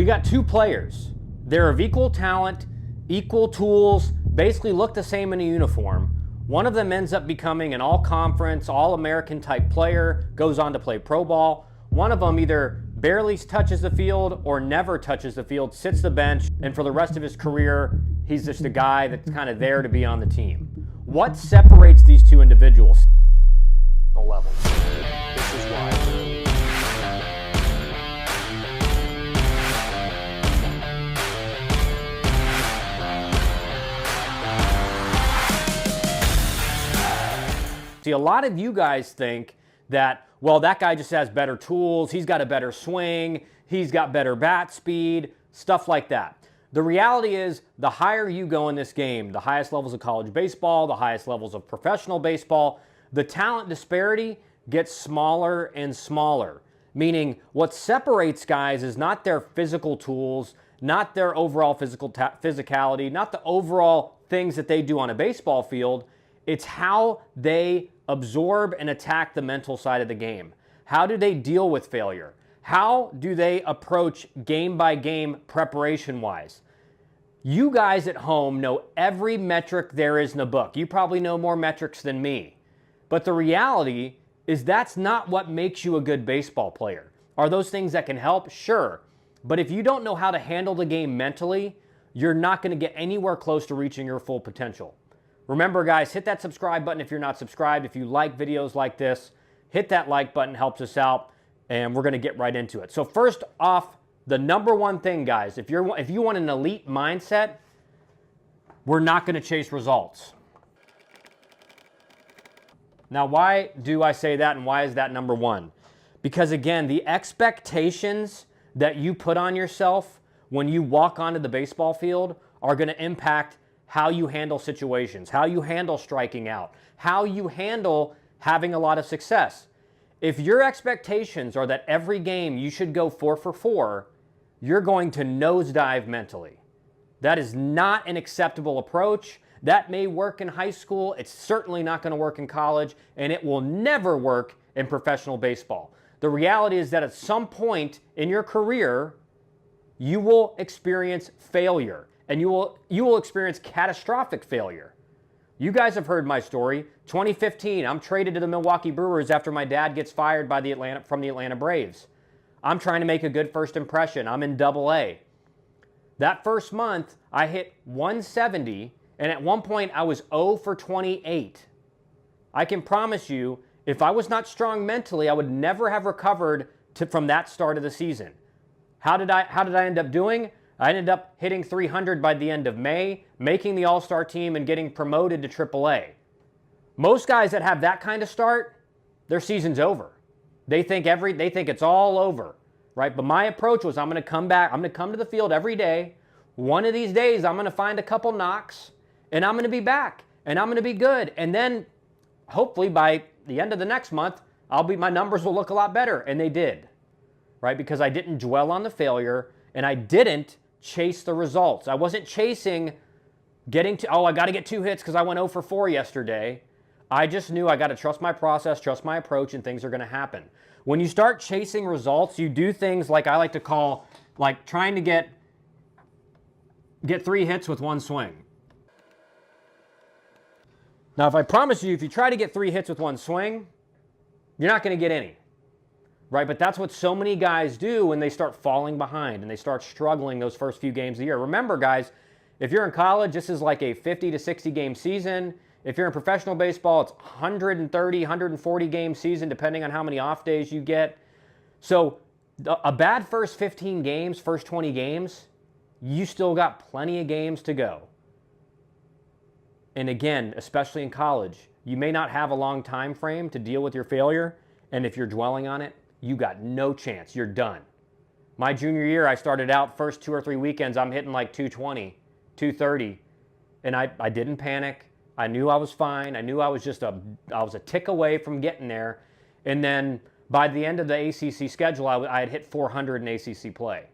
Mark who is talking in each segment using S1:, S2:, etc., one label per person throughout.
S1: got two players. They're of equal talent, equal tools, basically look the same in a uniform. One of them ends up becoming an all-conference, all-American type player, goes on to play pro ball. One of them either barely touches the field or never touches the field, sits the bench, and for the rest of his career, he's just a guy that's kind of there to be on the team. What separates these two individuals? Level. This is why. See, a lot of you guys think that, well, that guy just has better tools, he's got a better swing, he's got better bat speed, stuff like that. The reality is, the higher you go in this game, the highest levels of college baseball, the highest levels of professional baseball, the talent disparity gets smaller and smaller. Meaning, what separates guys is not their physical tools, not their overall physicality, not the overall things that they do on a baseball field. It's how they absorb and attack the mental side of the game. How do they deal with failure? How do they approach game-by-game preparation-wise? You guys at home know every metric there is in the book. You probably know more metrics than me. But the reality is that's not what makes you a good baseball player. Are those things that can help? Sure. But if you don't know how to handle the game mentally, you're not going to get anywhere close to reaching your full potential. Remember, guys, hit that subscribe button if you're not subscribed. If you like videos like this, hit that like button, helps us out, and we're going to get right into it. So first off, the number one thing, guys, if you want an elite mindset, we're not going to chase results. Now, why do I say that, and why is that number one? Because again, the expectations that you put on yourself when you walk onto the baseball field are going to impact how you handle situations, how you handle striking out, how you handle having a lot of success. If your expectations are that every game you should go 4 for 4, you're going to nosedive mentally. That is not an acceptable approach. That may work in high school. It's certainly not going to work in college, and it will never work in professional baseball. The reality is that at some point in your career, you will experience failure, and you will experience catastrophic failure. You guys have heard my story. 2015, I'm traded to the Milwaukee Brewers after my dad gets fired from the Atlanta Braves. I'm trying to make a good first impression. I'm in Double-A. That first month, I hit 170, and at one point, I was 0 for 28. I can promise you, if I was not strong mentally, I would never have recovered from that start of the season. How did I end up doing? I ended up hitting 300 by the end of May, making the All-Star team and getting promoted to Triple-A. Most guys that have that kind of start, their season's over. They think it's all over, right? But my approach was, I'm going to come back. I'm going to come to the field every day. One of these days, I'm going to find a couple knocks, and I'm going to be back, and I'm going to be good. And then, hopefully, by the end of the next month, my numbers will look a lot better, and they did, right? Because I didn't dwell on the failure, and I didn't chase the results. I wasn't chasing I got to get 2 hits because I went 0 for 4 yesterday. I just knew I got to trust my process, trust my approach, and things are going to happen. When you start chasing results, you do things like I like to call, like trying to get 3 hits with 1 swing. Now, if I promise you, if you try to get 3 hits with 1 swing, you're not going to get any, right? But that's what so many guys do when they start falling behind and they start struggling those first few games of the year. Remember, guys, if you're in college, this is like a 50 to 60 game season. If you're in professional baseball, it's 130, 140 game season, depending on how many off days you get. So a bad first 15 games, first 20 games, you still got plenty of games to go. And again, especially in college, you may not have a long time frame to deal with your failure. And if you're dwelling on it, you got no chance. You're done. My junior year, I started out first 2 or 3 weekends, I'm hitting like 220, 230. And I didn't panic. I knew I was fine. I knew I was a tick away from getting there. And then by the end of the ACC schedule, I had hit 400 in ACC play.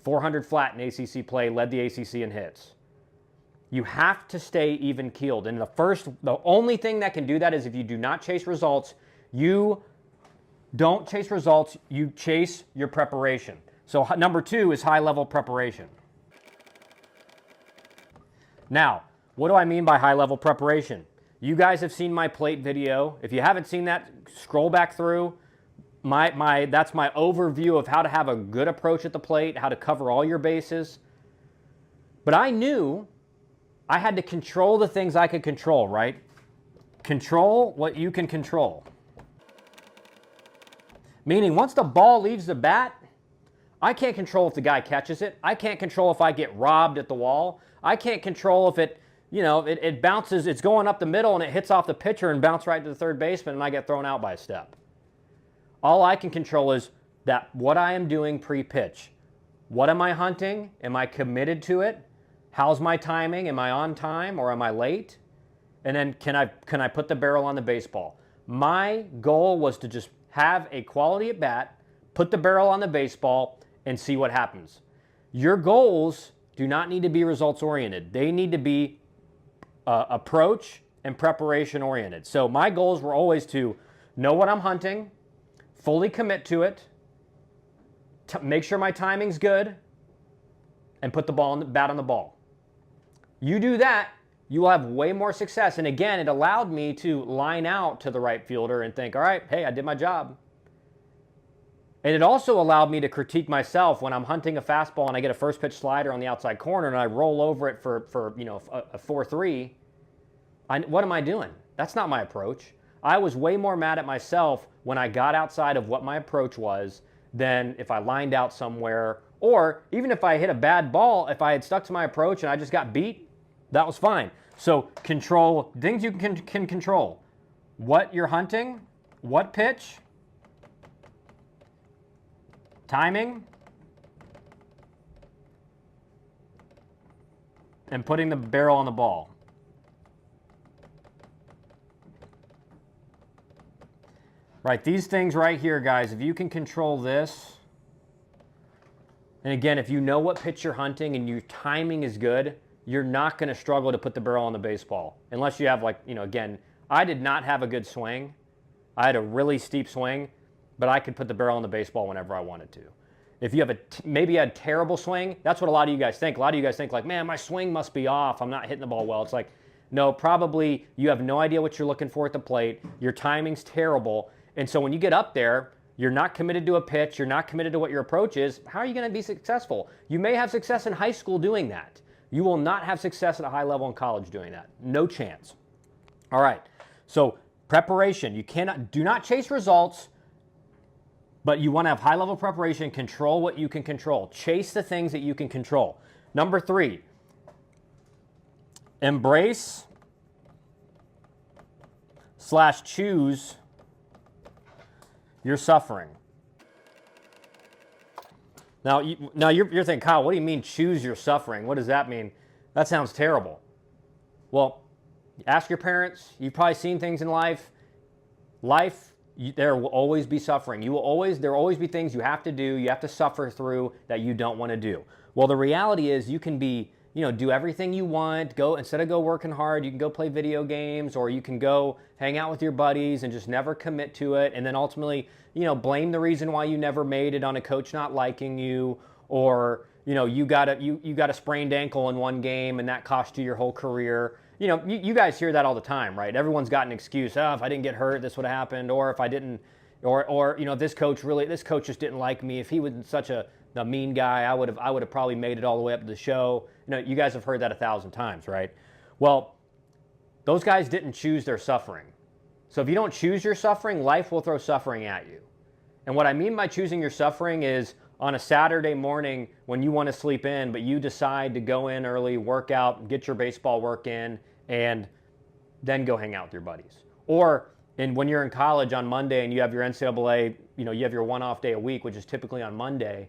S1: 400 flat in ACC play, led the ACC in hits. You have to stay even-keeled. And the only thing that can do that is if you do not chase results, you don't chase results, you chase your preparation. So number 2 is high-level preparation. Now, what do I mean by high-level preparation? You guys have seen my plate video. If you haven't seen that, scroll back through. That's my overview of how to have a good approach at the plate, how to cover all your bases. But I knew I had to control the things I could control, right? Control what you can control. Meaning, once the ball leaves the bat, I can't control if the guy catches it. I can't control if I get robbed at the wall. I can't control if it bounces, it's going up the middle and it hits off the pitcher and bounces right to the third baseman and I get thrown out by a step. All I can control is that what I am doing pre-pitch. What am I hunting? Am I committed to it? How's my timing? Am I on time or am I late? And then can I put the barrel on the baseball? My goal was to just have a quality at bat, put the barrel on the baseball, and see what happens. Your goals do not need to be results oriented. They need to be approach and preparation oriented. So my goals were always to know what I'm hunting, fully commit to it, make sure my timing's good, and put the bat on the ball. You do that, you will have way more success. And again, it allowed me to line out to the right fielder and think, all right, hey, I did my job. And it also allowed me to critique myself when I'm hunting a fastball and I get a first pitch slider on the outside corner and I roll over it for a 4-3. What am I doing? That's not my approach. I was way more mad at myself when I got outside of what my approach was than if I lined out somewhere, or even if I hit a bad ball, if I had stuck to my approach and I just got beat, that was fine. So control things you can control. What you're hunting, what pitch, timing, and putting the barrel on the ball. Right, these things right here, guys, if you can control this, and again, if you know what pitch you're hunting and your timing is good, you're not going to struggle to put the barrel on the baseball. Unless you have, again, I did not have a good swing. I had a really steep swing, but I could put the barrel on the baseball whenever I wanted to. If you have maybe a terrible swing, that's what a lot of you guys think. A lot of you guys think man, my swing must be off. I'm not hitting the ball well. It's like, no, probably you have no idea what you're looking for at the plate. Your timing's terrible. And so when you get up there, you're not committed to a pitch. You're not committed to what your approach is. How are you going to be successful? You may have success in high school doing that. You will not have success at a high level in college doing that. No chance. All right. So preparation. Do not chase results, but you want to have high level preparation. Control what you can control. Chase the things that you can control. Number 3, embrace/choose your suffering. Now you're thinking, Kyle, what do you mean choose your suffering? What does that mean? That sounds terrible. Well, ask your parents. You've probably seen things in life. There will always be suffering. There will always be things you have to do, you have to suffer through that you don't want to do. Well, the reality is you can do everything you want. Instead of working hard, you can go play video games, or you can go hang out with your buddies and just never commit to it. And then ultimately, blame the reason why you never made it on a coach not liking you, or, you got a sprained ankle in one game and that cost you your whole career. You guys hear that all the time, right? Everyone's got an excuse. Oh, if I didn't get hurt, this would have happened. Or if I didn't, or this coach just didn't like me. If he wasn't such a mean guy, I would have probably made it all the way up to the show. You guys have heard that 1,000 times, right? Well, those guys didn't choose their suffering. So if you don't choose your suffering, life will throw suffering at you. And what I mean by choosing your suffering is on a Saturday morning when you want to sleep in, but you decide to go in early, work out, get your baseball work in, and then go hang out with your buddies. Or when you're in college on Monday and you have your NCAA, you have your one-off day a week, which is typically on Monday,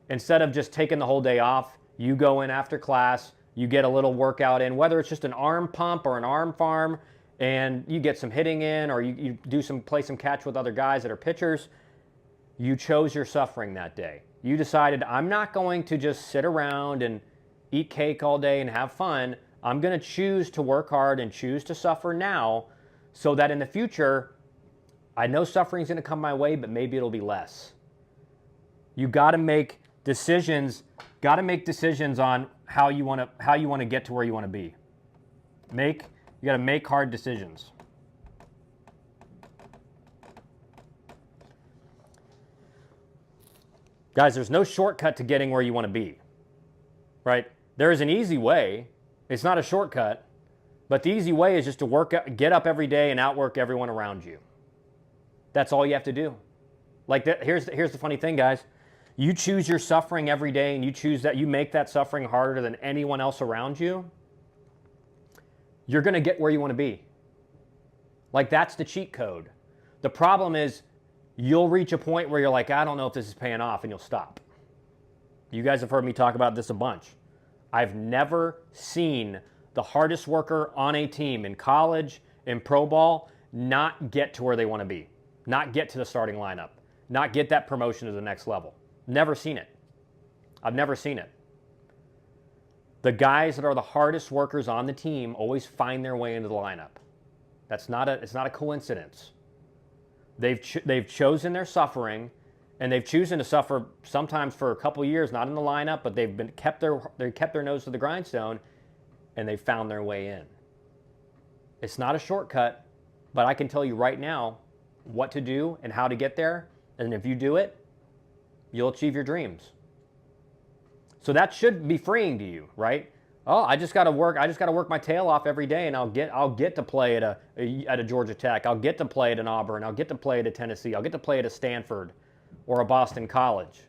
S1: instead of just taking the whole day off, you go in after class, you get a little workout in, whether it's just an arm pump or an arm farm, and you get some hitting in, or you play some catch with other guys that are pitchers. You chose your suffering that day. You decided, I'm not going to just sit around and eat cake all day and have fun. I'm going to choose to work hard and choose to suffer now, so that in the future, I know suffering's going to come my way, but maybe it'll be less. You got to make decisions. Got to make decisions on how you want to get to where you want to be. You got to make hard decisions. Guys, there's no shortcut to getting where you want to be. Right? There is an easy way. It's not a shortcut, but the easy way is just to get up every day and outwork everyone around you. That's all you have to do. Like here's the funny thing, guys. You choose your suffering every day, and you make that suffering harder than anyone else around you. You're going to get where you want to be. Like, that's the cheat code. The problem is you'll reach a point where you're like, I don't know if this is paying off, and you'll stop. You guys have heard me talk about this a bunch. I've never seen the hardest worker on a team in college, in pro ball, not get to where they want to be, not get to the starting lineup, not get that promotion to the next level. Never seen it. I've never seen it. The guys that are the hardest workers on the team always find their way into the lineup. It's not a coincidence. They've chosen their suffering, and they've chosen to suffer sometimes for a couple years, not in the lineup, but they've kept their nose to the grindstone, and they've found their way in. It's not a shortcut, but I can tell you right now what to do and how to get there, and if you do it, you'll achieve your dreams. So that should be freeing to you, right? Oh, I just got to work my tail off every day, and I'll get to play at a Georgia Tech. I'll get to play at an Auburn. I'll get to play at a Tennessee. I'll get to play at a Stanford, or a Boston College,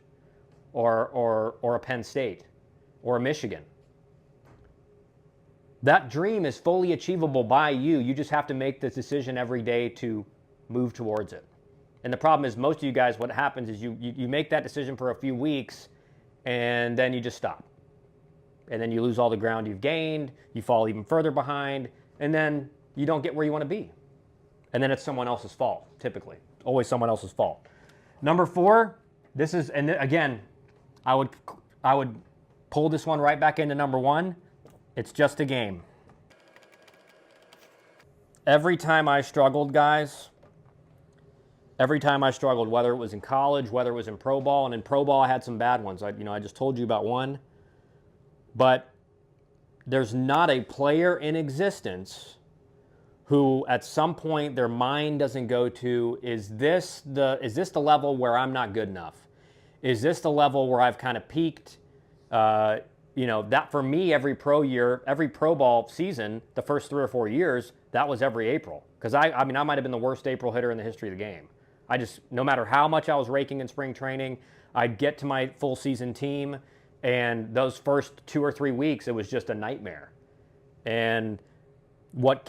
S1: or a Penn State, or a Michigan. That dream is fully achievable by you. You just have to make the decision every day to move towards it. And the problem is, most of you guys, what happens is you make that decision for a few weeks, and then you just stop. And then you lose all the ground you've gained, you fall even further behind, and then you don't get where you want to be. And then it's someone else's fault, typically. Always someone else's fault. Number 4, this is, and again, I would pull this one right back into number 1. It's just a game. Every time I struggled, guys, whether it was in college, whether it was in pro ball, and in pro ball I had some bad ones. I just told you about one. But there's not a player in existence who at some point their mind doesn't go to, is this the level where I'm not good enough? Is this the level where I've kind of peaked? That for me, every pro ball season, the first 3 or 4 years, that was every April. Because I might have been the worst April hitter in the history of the game. No matter how much I was raking in spring training, I'd get to my full season team, and those first 2 or 3 weeks, it was just a nightmare. And what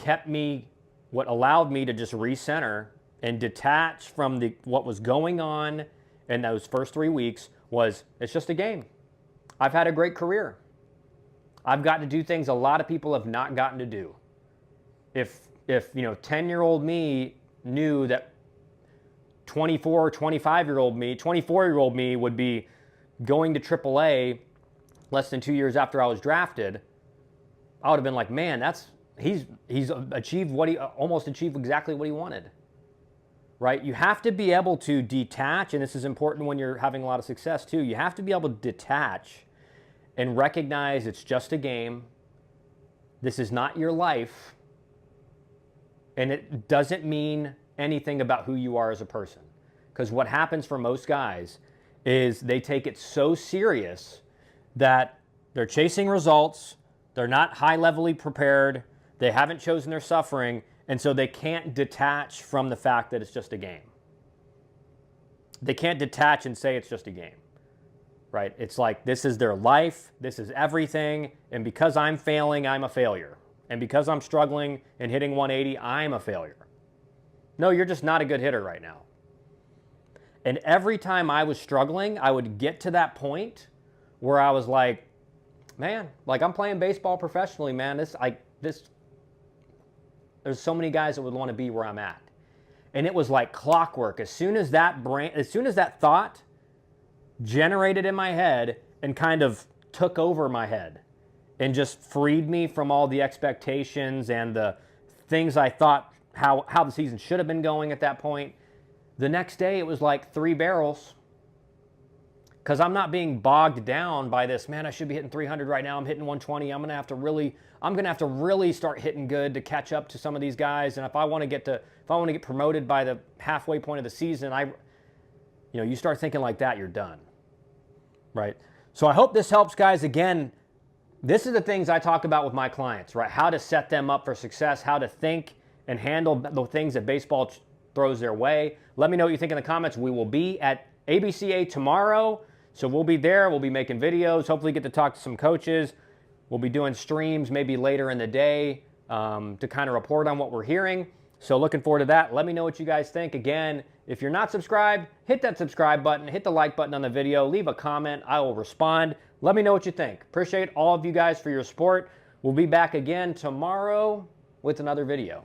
S1: allowed me to just recenter and detach from what was going on in those first 3 weeks was, it's just a game. I've had a great career. I've gotten to do things a lot of people have not gotten to do. If 10-year-old me knew that 24-year-old me would be going to AAA less than 2 years after I was drafted, I would have been like, man, he's almost achieved exactly what he wanted. Right? You have to be able to detach, and this is important when you're having a lot of success too. You have to be able to detach and recognize it's just a game. This is not your life. And it doesn't mean anything about who you are as a person. Because what happens for most guys is they take it so serious that they're chasing results, they're not high-levelly prepared, they haven't chosen their suffering, and so they can't detach from the fact that it's just a game. They can't detach and say it's just a game, right? It's like this is their life, this is everything, and because I'm failing, I'm a failure. And because I'm struggling and hitting 180, I'm a failure. No, you're just not a good hitter right now. And every time I was struggling, I would get to that point where I was like, man, like I'm playing baseball professionally, man. There's so many guys that would want to be where I'm at. And it was like clockwork. As soon as that thought generated in my head and kind of took over my head and just freed me from all the expectations and the things I thought how the season should have been going at that point, the next day it was like 3 barrels. because I'm not being bogged down by this, man, I should be hitting 300 right now. I'm hitting 120. I'm going to have to really start hitting good to catch up to some of these guys. And if I want to get promoted by the halfway point of the season, you start thinking like that, you're done. Right? So I hope this helps, guys. Again, this is the things I talk about with my clients, right? How to set them up for success, how to think and handle the things that baseball throws their way. Let me know what you think in the comments. We will be at ABCA tomorrow, so we'll be there. We'll be making videos, hopefully get to talk to some coaches. We'll be doing streams maybe later in the day to kind of report on what we're hearing. So looking forward to that. Let me know what you guys think. Again, if you're not subscribed, hit that subscribe button, hit the like button on the video, leave a comment. I will respond. Let me know what you think. Appreciate all of you guys for your support. We'll be back again tomorrow with another video.